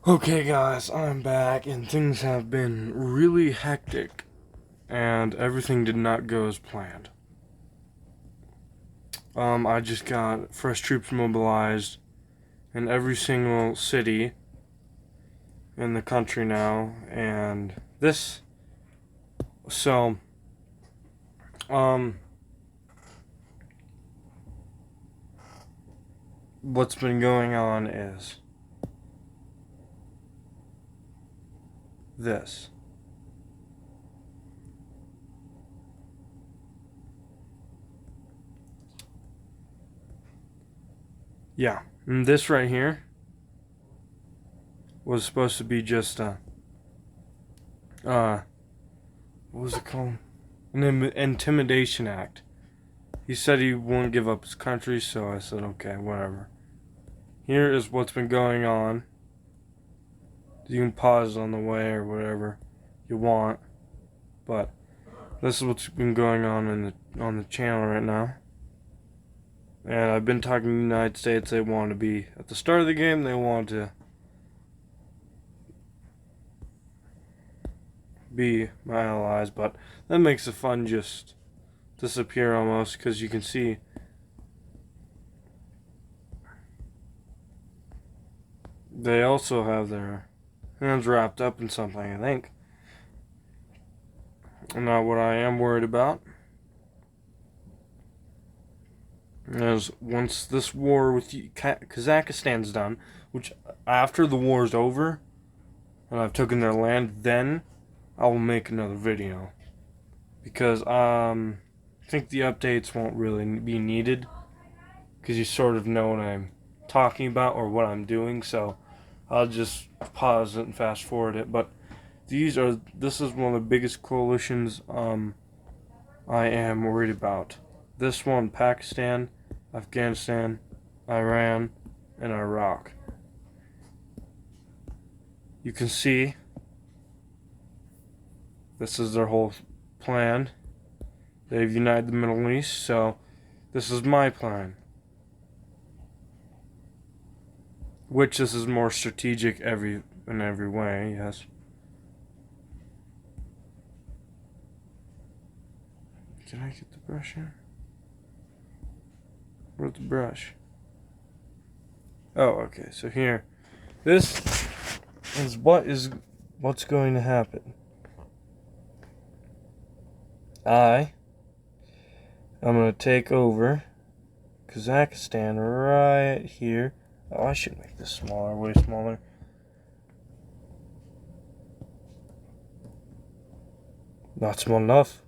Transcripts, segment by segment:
Okay, guys, I'm back, and things have been really hectic, and everything did not go as planned. I just got fresh troops mobilized in every single city in the country now, and this, so, um, what's been going on is this. Yeah, and this right here was supposed to be just what was it called? An intimidation act. He said he won't give up his country, so I said, okay, whatever. Here is what's been going on. You can pause on the way or whatever you want, but this is what's been going on the channel right now. And I've been talking to the United States. They want to be at the start of the game. They want to be my allies, but that makes the fun just disappear almost, because you can see they also have their hands wrapped up in something, I think. Now, what I am worried about is once this war with Kazakhstan's done, which after the war is over and I've taken their land, then I will make another video, because I think the updates won't really be needed, because you sort of know what I'm talking about or what I'm doing. So I'll just pause it and fast forward it. But this is one of the biggest coalitions I am worried about. This one: Pakistan, Afghanistan, Iran, and Iraq. You can see this is their whole plan. They've united the Middle East, so this is my plan. Which this is more strategic in every way, yes. Can I get the brush here? Where's the brush? Oh, okay, so here. This is what's going to happen. I'm going to take over Kazakhstan right here. Oh, I should make this smaller, way smaller. Not small enough.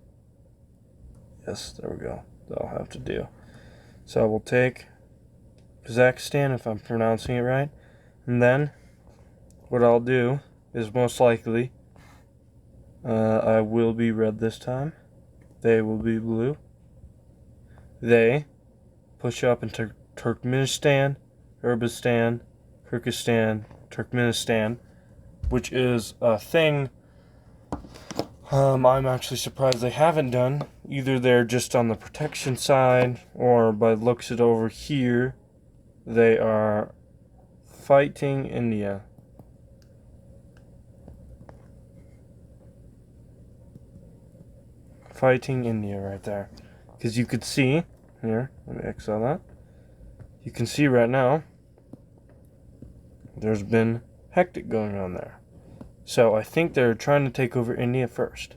Yes, there we go. That'll have to do. So we'll take Kazakhstan, if I'm pronouncing it right. And then what I'll do is most likely I will be red this time. They will be blue. They push up into Turkmenistan, Uzbekistan, Kyrgyzstan, Turkmenistan, which is a thing I'm actually surprised they haven't done. Either they're just on the protection side, or by the looks it over here, they are fighting India. Fighting India right there. Because you could see, here, let me exile that. You can see right now, there's been hectic going on there. So I think they're trying to take over India first.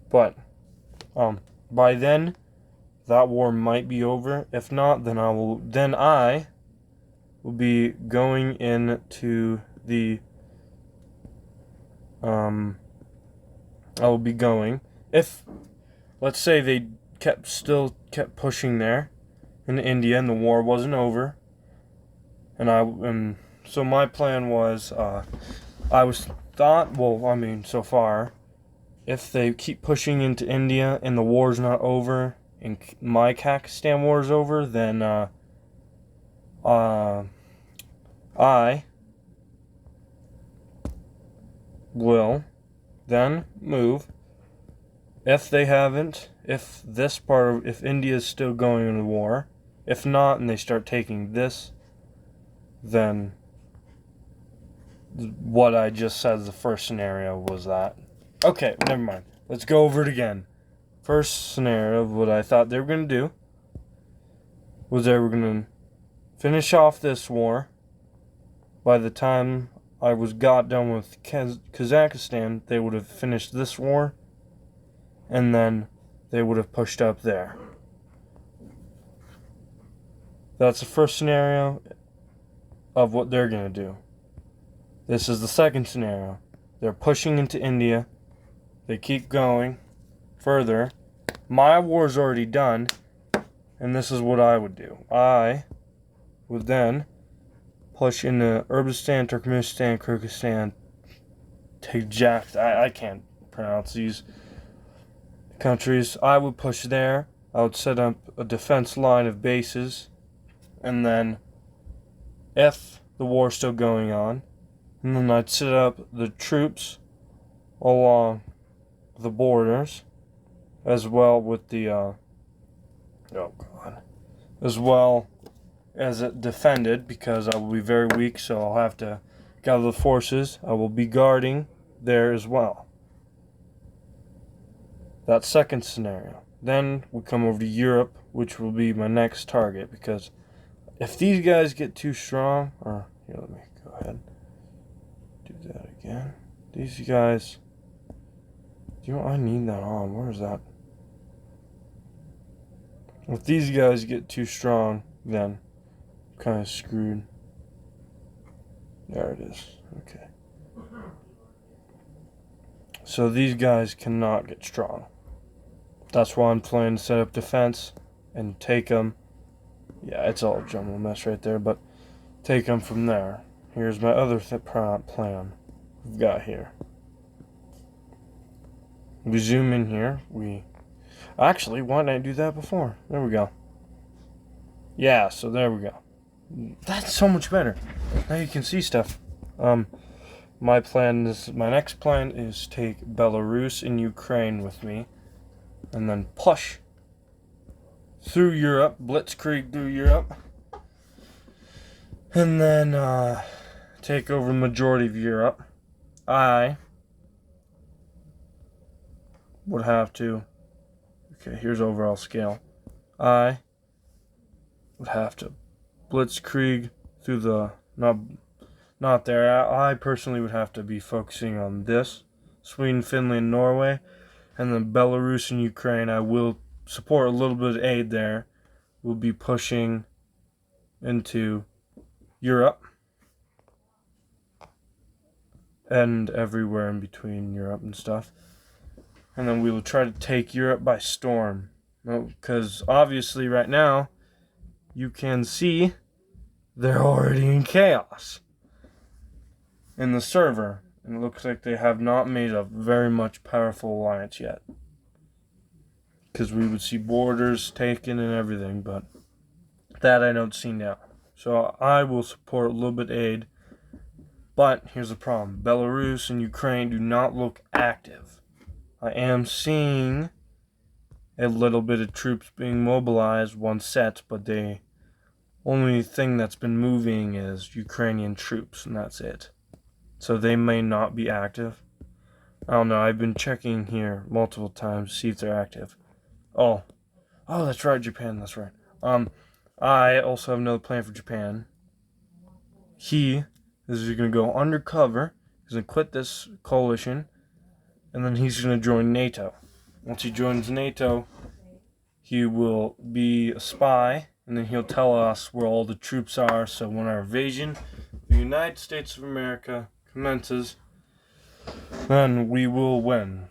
But by then that war might be over. If not, then I will be going into the I will be going, if let's say they still kept pushing there in India and the war wasn't over, and so my plan was so far, if they keep pushing into India and the war's not over and my Kazakhstan war is over, then I will then move. If India is still going into war, if not, and they start taking this, then what I just said, the first scenario was that. Okay, never mind. Let's go over it again. First scenario of what I thought they were going to do was they were going to finish off this war. By the time I got done with Kazakhstan, they would have finished this war, and then they would have pushed up there. That's the first scenario of what they're going to do. This is the second scenario. They're pushing into India. They keep going further. My war's already done, and this is what I would do. I would then push into Uzbekistan, Turkmenistan, Kyrgyzstan, Tajik. I can't pronounce these countries. I would push there. I would set up a defense line of bases, and then if the war's still going on, and then I'd set up the troops along the borders, as well with the as well as it defended, because I will be very weak, so I'll have to gather the forces. I will be guarding there as well. That second scenario. Then we come over to Europe, which will be my next target, because if these guys get too strong, or here, let me go ahead, do that again. These guys, I need that on. Where is that? If these guys get too strong, then I'm kind of screwed. There it is. Okay. So these guys cannot get strong. That's why I'm planning to set up defense and take them. Yeah, it's all a jumble mess right there, but take them from there. Here's my other plan we've got here. We zoom in here. Actually, why didn't I do that before? There we go. Yeah, so there we go. That's so much better. Now you can see stuff. My next plan is take Belarus and Ukraine with me, and then push through Europe, blitzkrieg through Europe, and then take over the majority of Europe. I would have to. Okay, here's overall scale. I would have to blitzkrieg through the not there. I personally would have to be focusing on this: Sweden, Finland, Norway, and then Belarus and Ukraine. I will support a little bit of aid there. We'll be pushing into Europe and everywhere in between Europe and stuff. And then we will try to take Europe by storm. Because obviously right now, you can see they're already in chaos in the server. And it looks like they have not made a very much powerful alliance yet. Because we would see borders taken and everything, but that I don't see now. So I will support a little bit aid. But here's the problem. Belarus and Ukraine do not look active. I am seeing a little bit of troops being mobilized, one set, but the only thing that's been moving is Ukrainian troops, and that's it. So they may not be active. I don't know. I've been checking here multiple times to see if they're active. Oh, that's right, Japan. That's right. I also have another plan for Japan. He is going to go undercover. He's going to quit this coalition, and then he's going to join NATO. Once he joins NATO, he will be a spy, and then he'll tell us where all the troops are. So when our invasion of the United States of America commences, then we will win.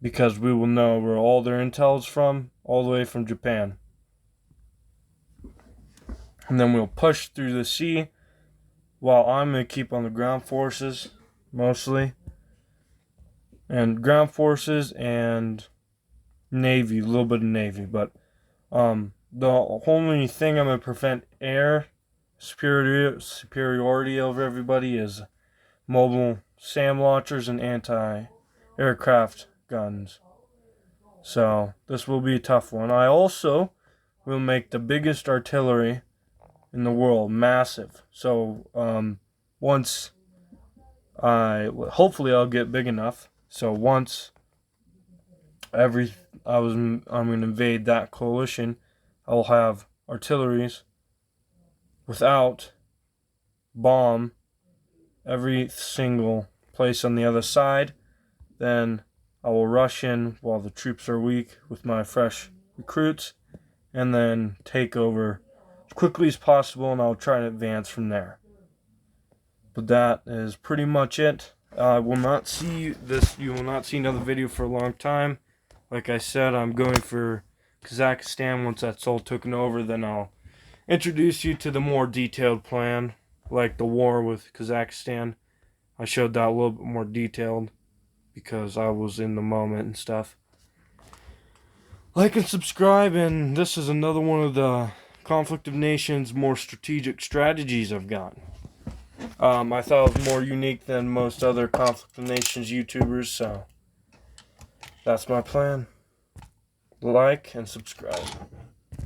Because we will know where all their intel is from, all the way from Japan. And then we'll push through the sea, while I'm going to keep on the ground forces, mostly. And ground forces and Navy, a little bit of Navy. But the only thing I'm going to prevent air superiority over everybody is mobile SAM launchers and anti-aircraft guns. So this will be a tough one. I also will make the biggest artillery in the world, massive. So once hopefully I'll get big enough. So once I'm gonna invade that coalition, I'll have artilleries without bomb every single place on the other side. Then I will rush in while the troops are weak with my fresh recruits, and then take over as quickly as possible, and I'll try to advance from there. But that is pretty much it. I will not see this. You will not see another video for a long time. Like I said, I'm going for Kazakhstan. Once that's all taken over, then I'll introduce you to the more detailed plan, like the war with Kazakhstan. I showed that a little bit more detailed because I was in the moment and stuff. Like and subscribe, and this is another one of the Conflict of Nations more strategic strategies I've got. I thought it was more unique than most other Conflict of Nations YouTubers, so that's my plan. Like and subscribe.